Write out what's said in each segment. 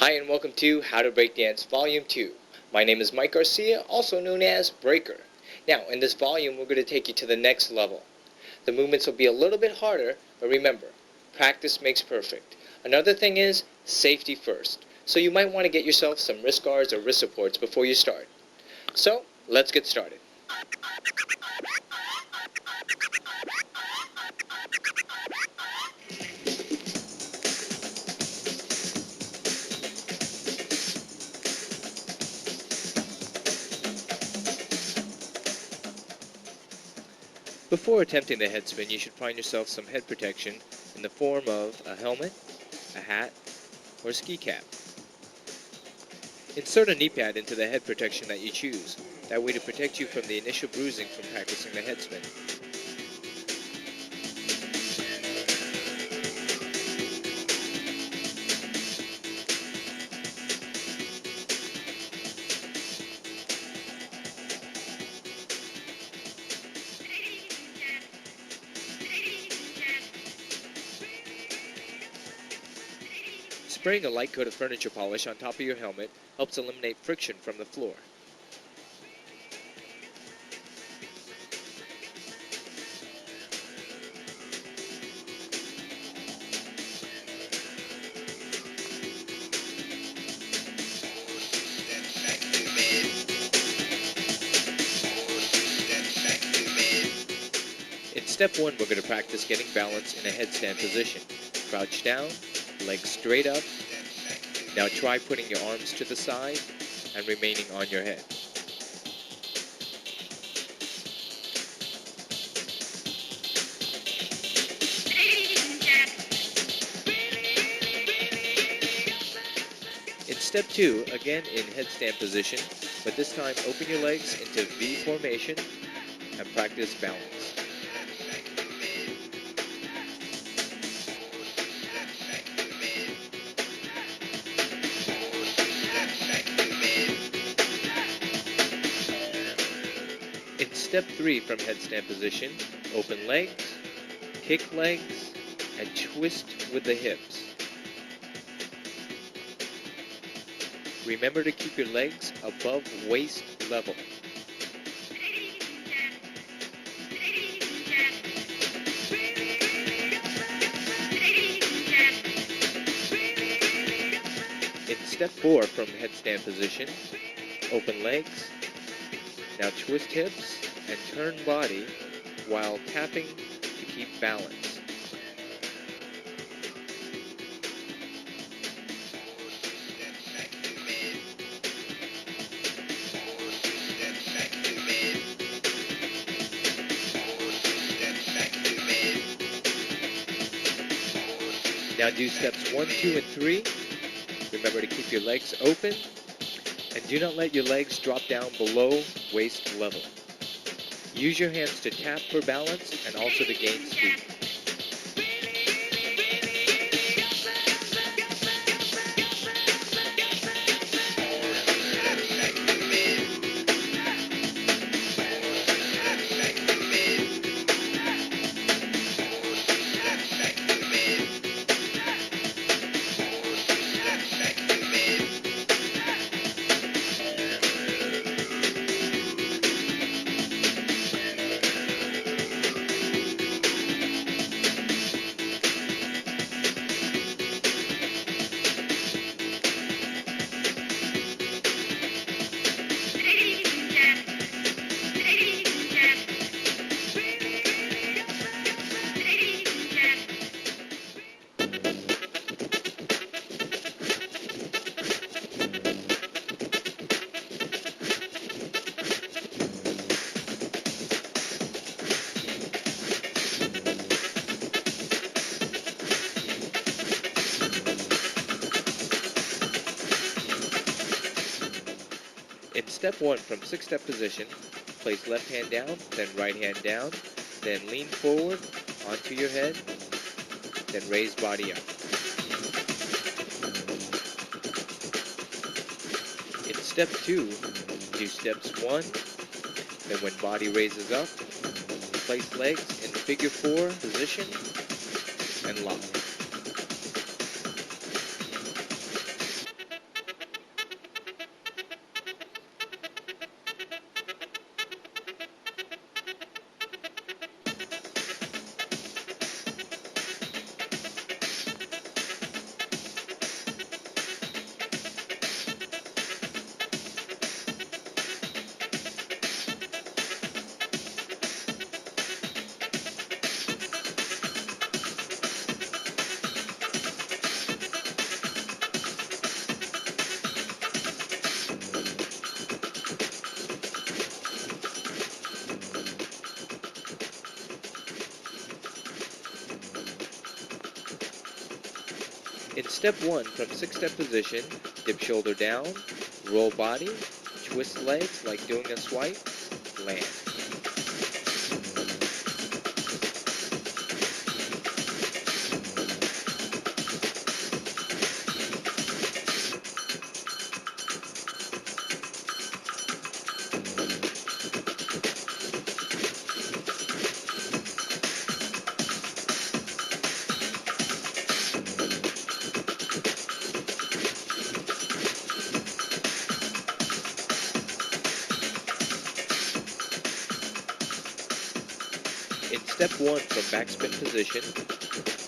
Hi and welcome to How to Breakdance Volume 2. My name is Mike Garcia, also known as Breaker. Now, in this volume, we're going to take you to the next level. The movements will be a little bit harder, but remember, practice makes perfect. Another thing is, safety first. So you might want to get yourself some wrist guards or wrist supports before you start. So, let's get started. Before attempting the head spin, you should find yourself some head protection in the form of a helmet, a hat, or a ski cap. Insert a knee pad into the head protection that you choose, that way to protect you from the initial bruising from practicing the head spin. Spraying a light coat of furniture polish on top of your helmet helps eliminate friction from the floor. In step 1, we're going to practice getting balance in a headstand position. Crouch down, legs straight up. Now try putting your arms to the side and remaining on your head. In step 2, again in headstand position, but this time open your legs into V formation and practice balance. In step 3 from headstand position, open legs, kick legs, and twist with the hips. Remember to keep your legs above waist level. In step 4 from headstand position, open legs. Now twist hips and turn body while tapping to keep balance. Now do steps 1, 2, and 3. Remember to keep your legs open and do not let your legs drop down below waist level. Use your hands to tap for balance and also to gain speed. step 1, from 6-step position, place left hand down, then right hand down, then lean forward onto your head, then raise body up. In step 2, do steps 1, then when body raises up, place legs in figure 4 position and lock. In step 1, from 6-step position, dip shoulder down, roll body, twist legs like doing a swipe, land. In step 1, from backspin position,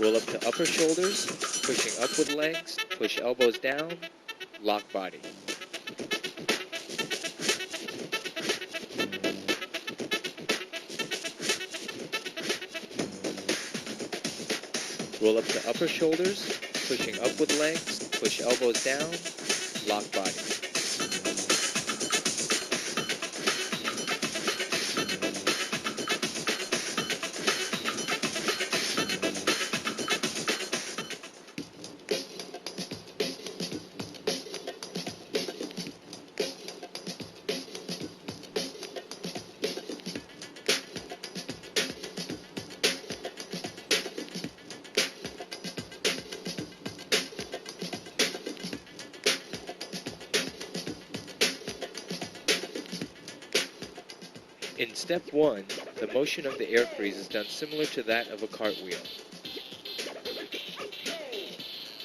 roll up to upper shoulders, pushing up with legs, push elbows down, lock body. Roll up to upper shoulders, pushing up with legs, push elbows down, lock body. In step 1, the motion of the air freeze is done similar to that of a cartwheel.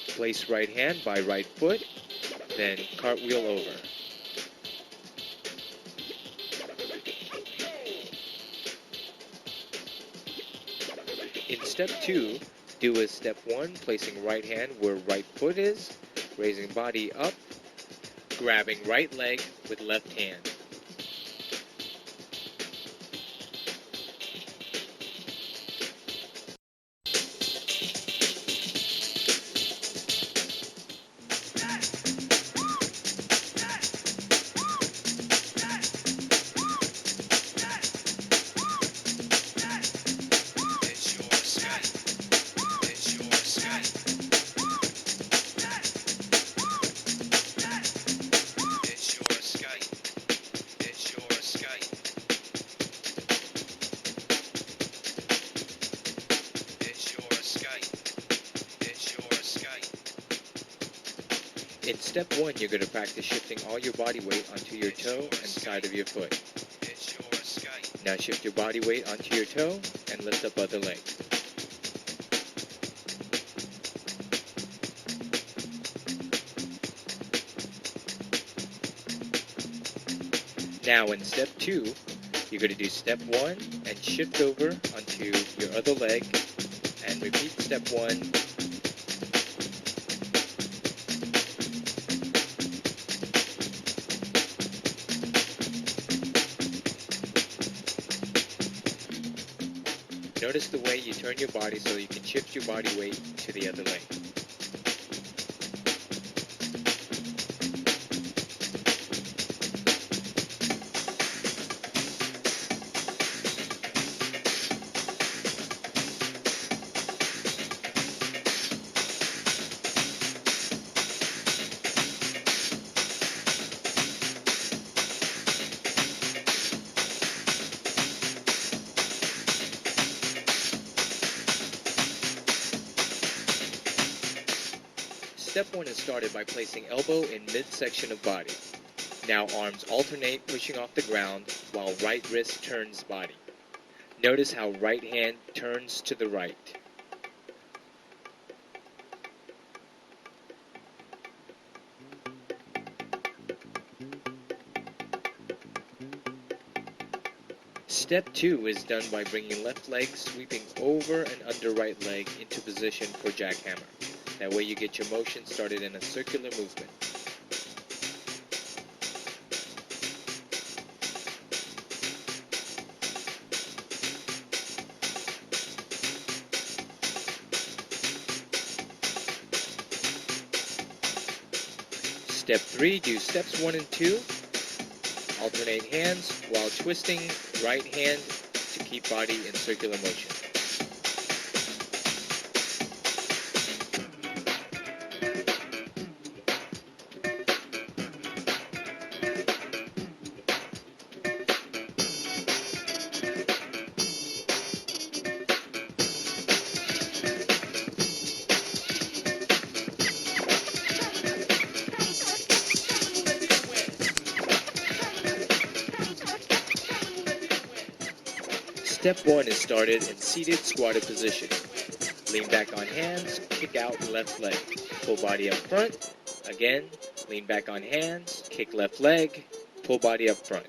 Place right hand by right foot, then cartwheel over. In step 2, do as step 1, placing right hand where right foot is, raising body up, grabbing right leg with left hand. In step 1, you're going to practice shifting all your body weight onto your toe and side of your foot. Now shift your body weight onto your toe and lift up other leg. Now in step 2, you're going to do step 1 and shift over onto your other leg and repeat step 1. Notice the way you turn your body so you can shift your body weight to the other leg. Step 1 is started by placing elbow in midsection of body. Now arms alternate pushing off the ground while right wrist turns body. Notice how right hand turns to the right. Step 2 is done by bringing left leg sweeping over and under right leg into position for jackhammer. That way you get your motion started in a circular movement. Step 3, do steps 1 and 2. Alternate hands while twisting right hand to keep body in circular motion. Step 1 is started in seated squatted position. Lean back on hands, kick out left leg. Pull body up front. Again, lean back on hands, kick left leg, pull body up front.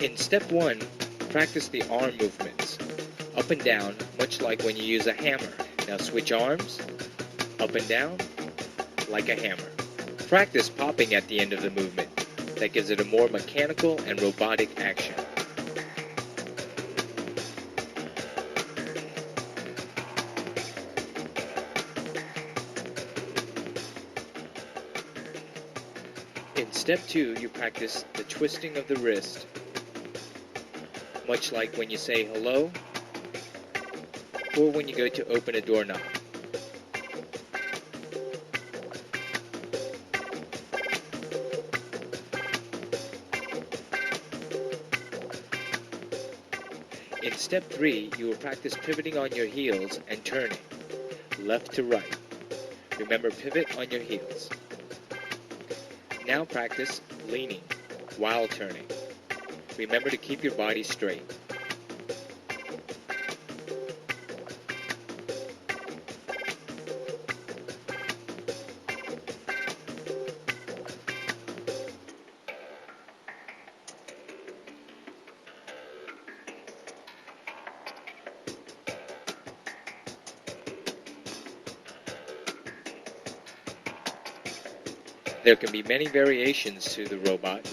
In step 1, practice the arm movements. Up and down, much like when you use a hammer. Now switch arms, up and down, like a hammer. Practice popping at the end of the movement. That gives it a more mechanical and robotic action. In step 2, you practice the twisting of the wrist, much like when you say hello, or when you go to open a doorknob. In step 3, you will practice pivoting on your heels and turning, left to right. Remember, pivot on your heels. Now practice leaning while turning. Remember to keep your body straight. There can be many variations to the robot.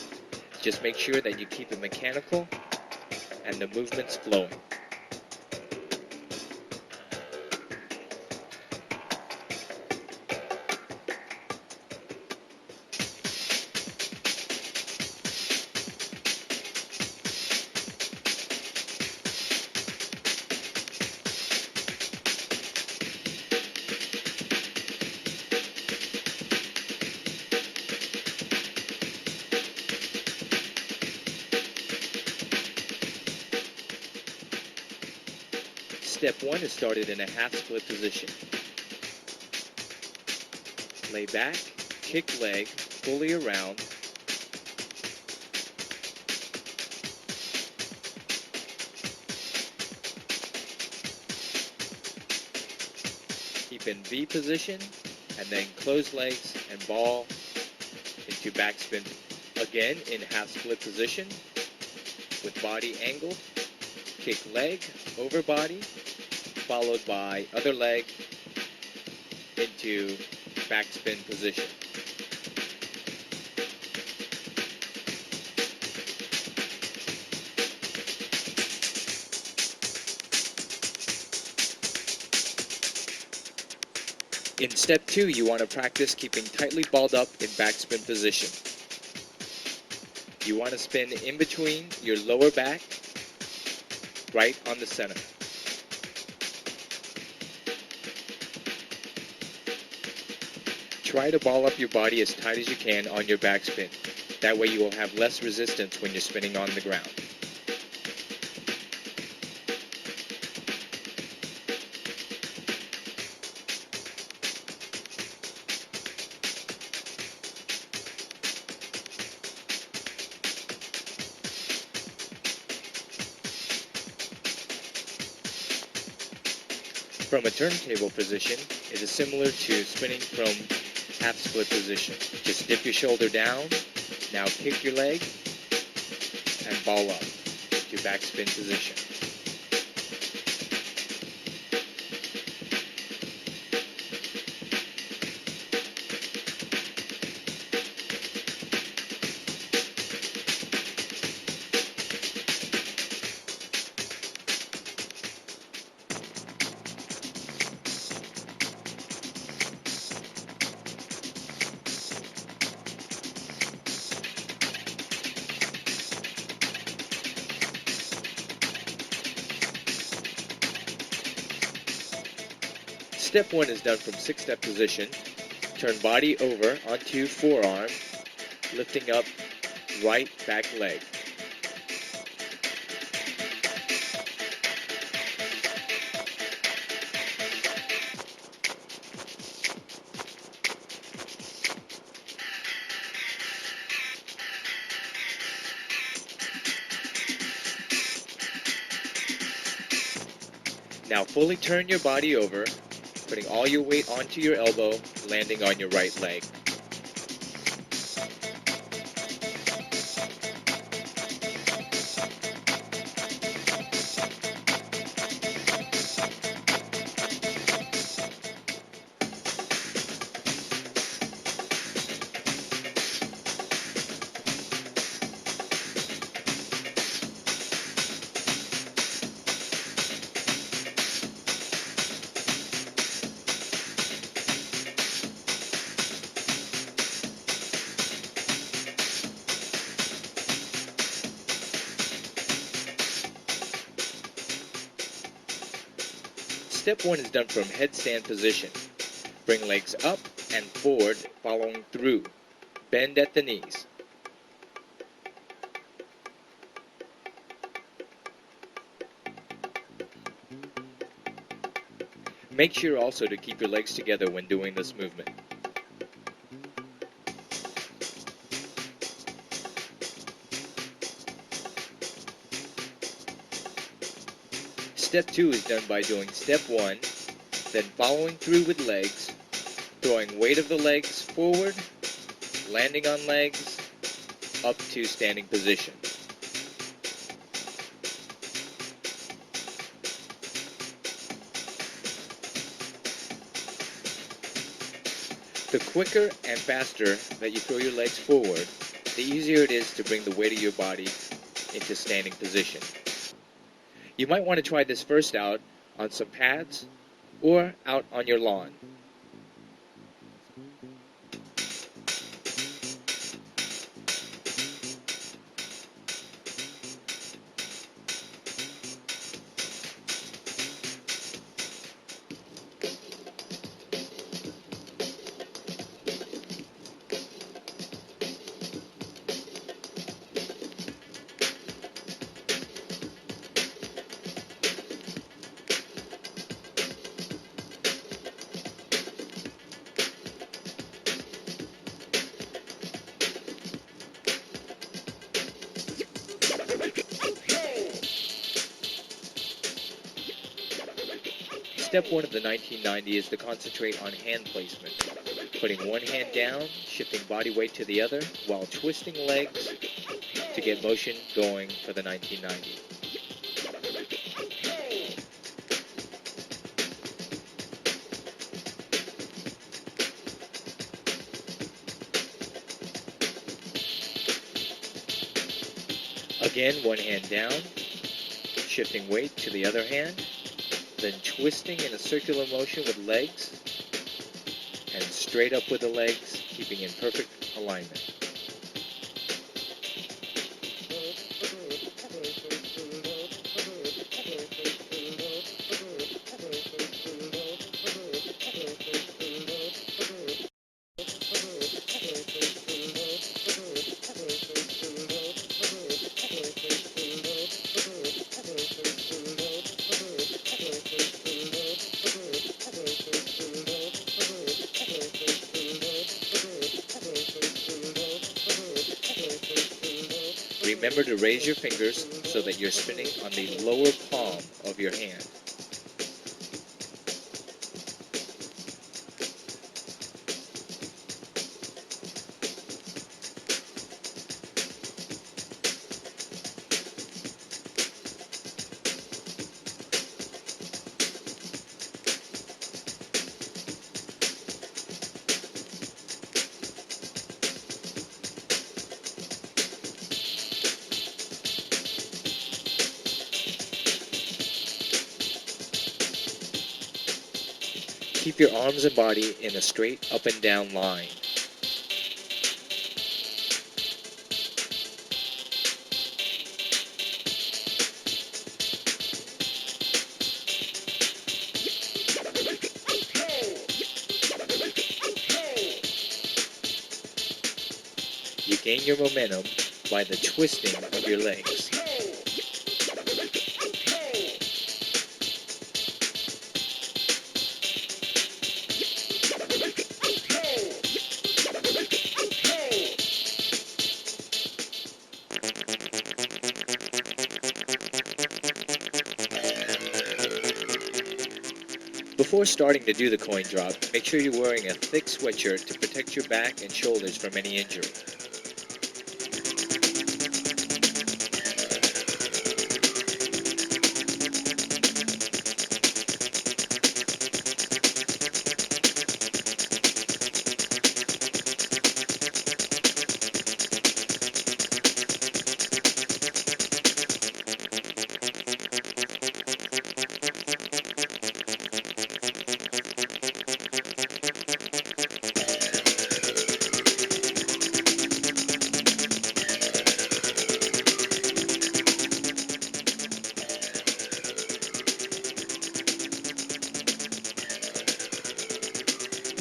Just make sure that you keep it mechanical and the movements flowing. Step 1 is started in a half split position. Lay back, kick leg fully around. Keep in V position, and then close legs and ball into backspin. Again in half split position with body angled. Kick leg over body, followed by other leg into backspin position. In step 2, you want to practice keeping tightly balled up in backspin position. You want to spin in between your lower back, right on the center. Try to ball up your body as tight as you can on your backspin. That way you will have less resistance when you're spinning on the ground. From a turntable position, it is similar to spinning from half split position. Just dip your shoulder down, now kick your leg, and ball up to backspin position. Step 1 is done from 6-step position. Turn body over onto forearm, lifting up right back leg. Now fully turn your body over, putting all your weight onto your elbow, landing on your right leg. Step 1 is done from headstand position. Bring legs up and forward, following through. Bend at the knees. Make sure also to keep your legs together when doing this movement. Step 2 is done by doing step 1, then following through with legs, throwing weight of the legs forward, landing on legs, up to standing position. The quicker and faster that you throw your legs forward, the easier it is to bring the weight of your body into standing position. You might want to try this first out on some pads or out on your lawn. Step 1 of the 1990 is to concentrate on hand placement, putting one hand down, shifting body weight to the other, while twisting legs to get motion going for the 1990. Again, one hand down, shifting weight to the other hand, then twisting in a circular motion with legs, and straight up with the legs, keeping in perfect alignment. Remember to raise your fingers so that you're spinning on the lower palm of your hand. Keep your arms and body in a straight up and down line. You gain your momentum by the twisting of your legs. Before starting to do the coin drop, make sure you're wearing a thick sweatshirt to protect your back and shoulders from any injury.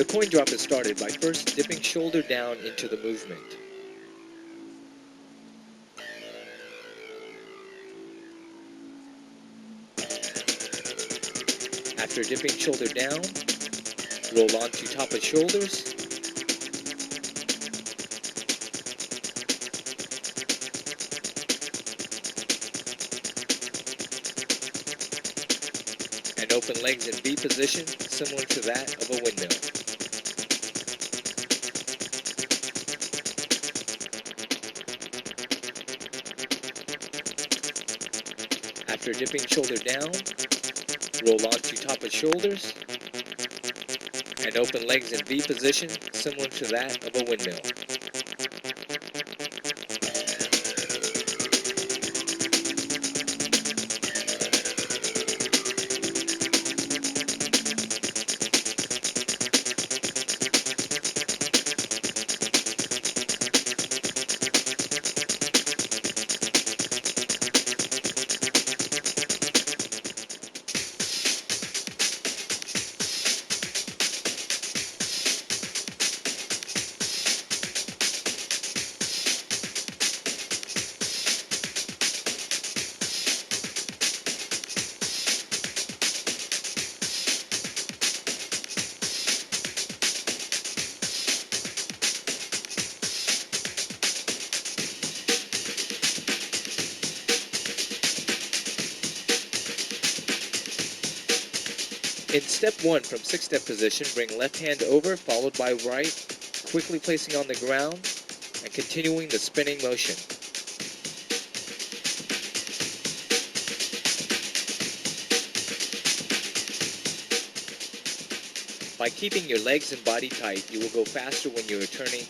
The coin drop is started by first dipping shoulder down into the movement. After dipping shoulder down, roll onto top of shoulders, and open legs in V position, similar to that of a windmill. After dipping shoulder down, roll onto top of shoulders, and open legs in V position, similar to that of a windmill. In step 1, from 6-step position, bring left hand over, followed by right, quickly placing on the ground, and continuing the spinning motion. By keeping your legs and body tight, you will go faster when you are turning.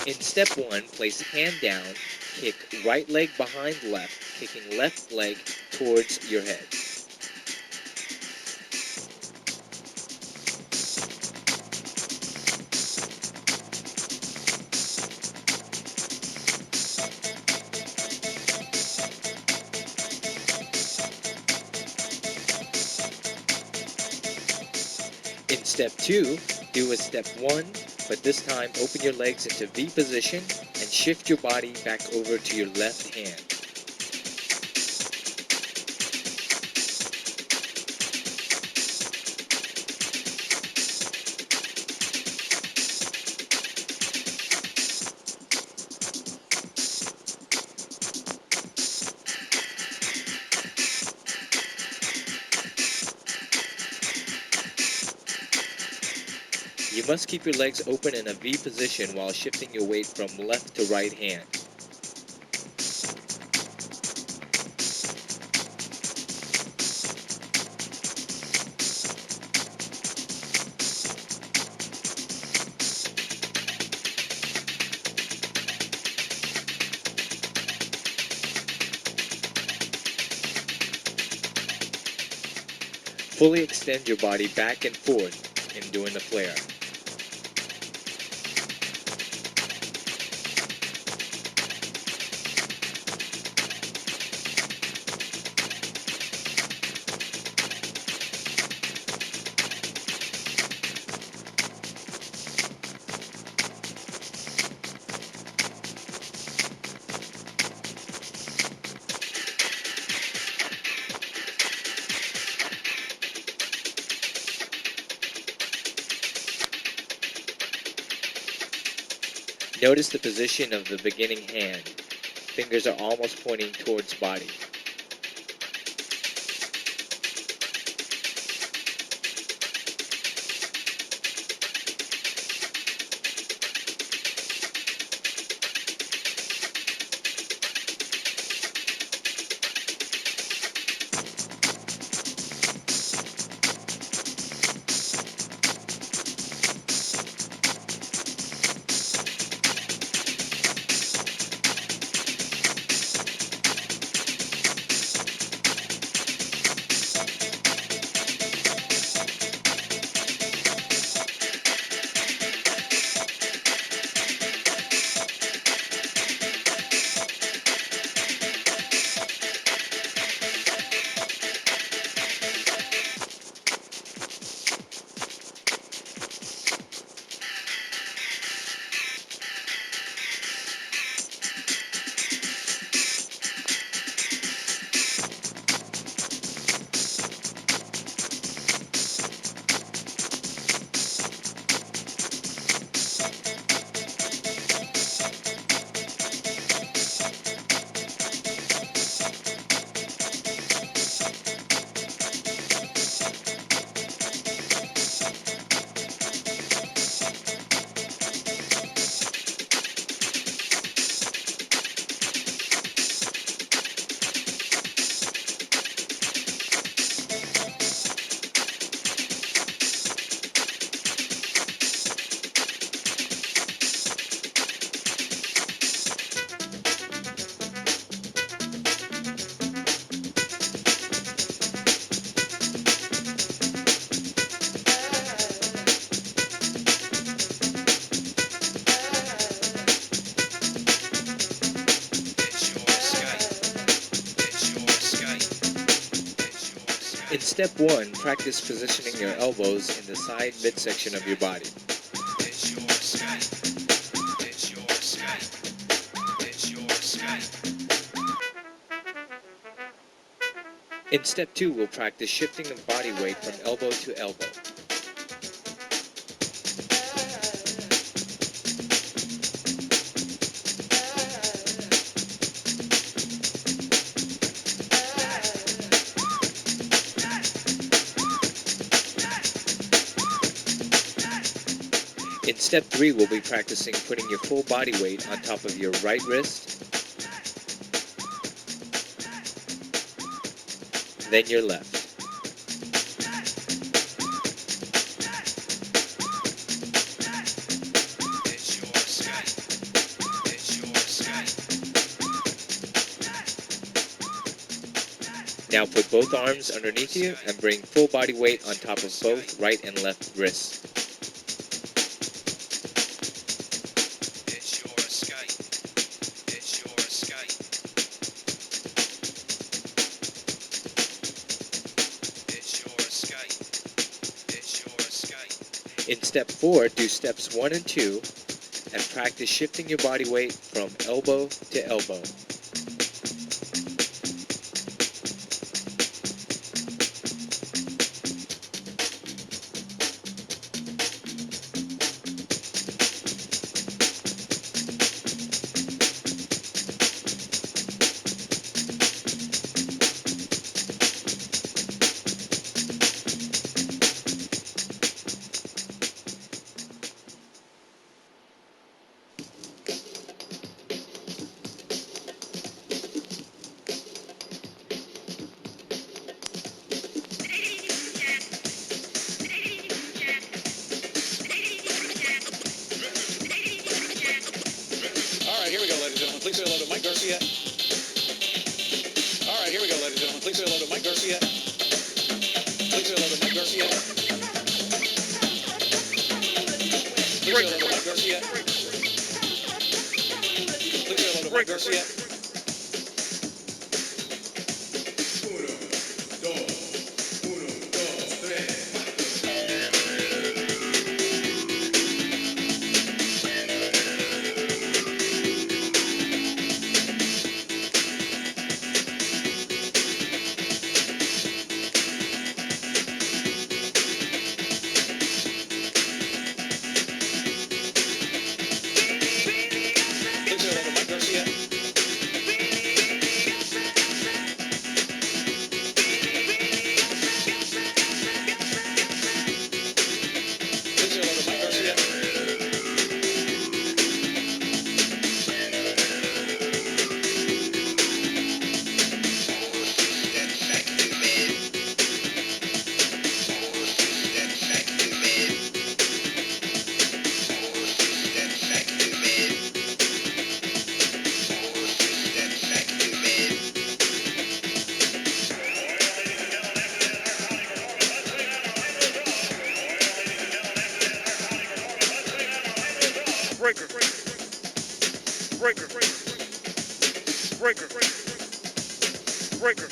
In step 1, place hand down, kick right leg behind left, kicking left leg towards your head. In step 2, do a step 1, but this time open your legs into V position and shift your body back over to your left hand. You must keep your legs open in a V position while shifting your weight from left to right hand. Fully extend your body back and forth in doing the flare. Notice the position of the beginning hand. Fingers are almost pointing towards body. In step 1, practice positioning your elbows in the side midsection of your body. In step 2, we'll practice shifting the body weight from elbow to elbow. In step 3, we'll be practicing putting your full body weight on top of your right wrist, then your left. Now put both arms underneath you and bring full body weight on top of both right and left wrists. In step 4, do steps 1 and 2 and practice shifting your body weight from elbow to elbow. Here we go, ladies and gentlemen. Please say hello to Mike Garcia. All right, here we go, ladies and gentlemen. Please say hello to Mike Garcia. Please say hello to Mike Garcia. Please say hello to Mike Garcia. Please say hello to Mike Garcia. Breaker. Breaker. Breaker. Breaker.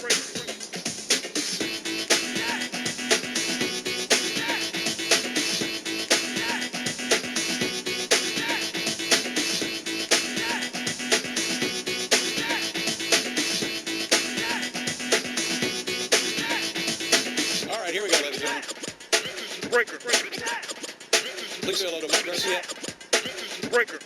All right, here we go, ladies and gentlemen. Breaker. Please say hello to Mike Garcia. Breaker.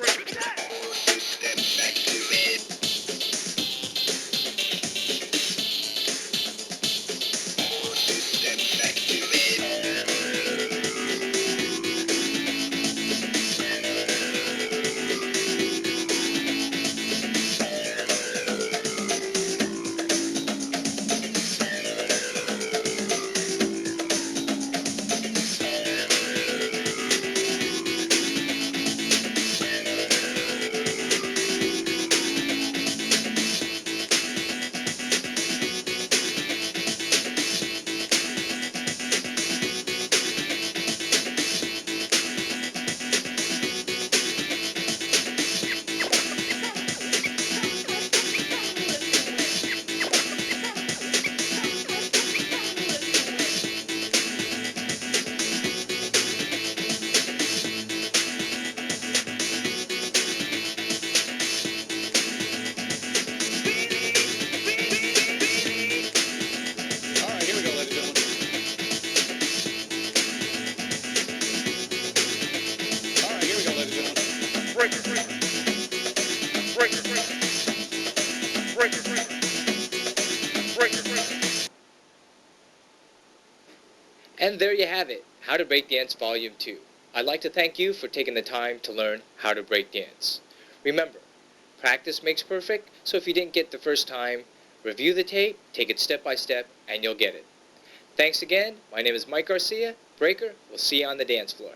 And there you have it, How to Breakdance Volume 2. I'd like to thank you for taking the time to learn how to breakdance. Remember, practice makes perfect, so if you didn't get the first time, review the tape, take it step by step, and you'll get it. Thanks again. My name is Mike Garcia, Breaker. We'll see you on the dance floor.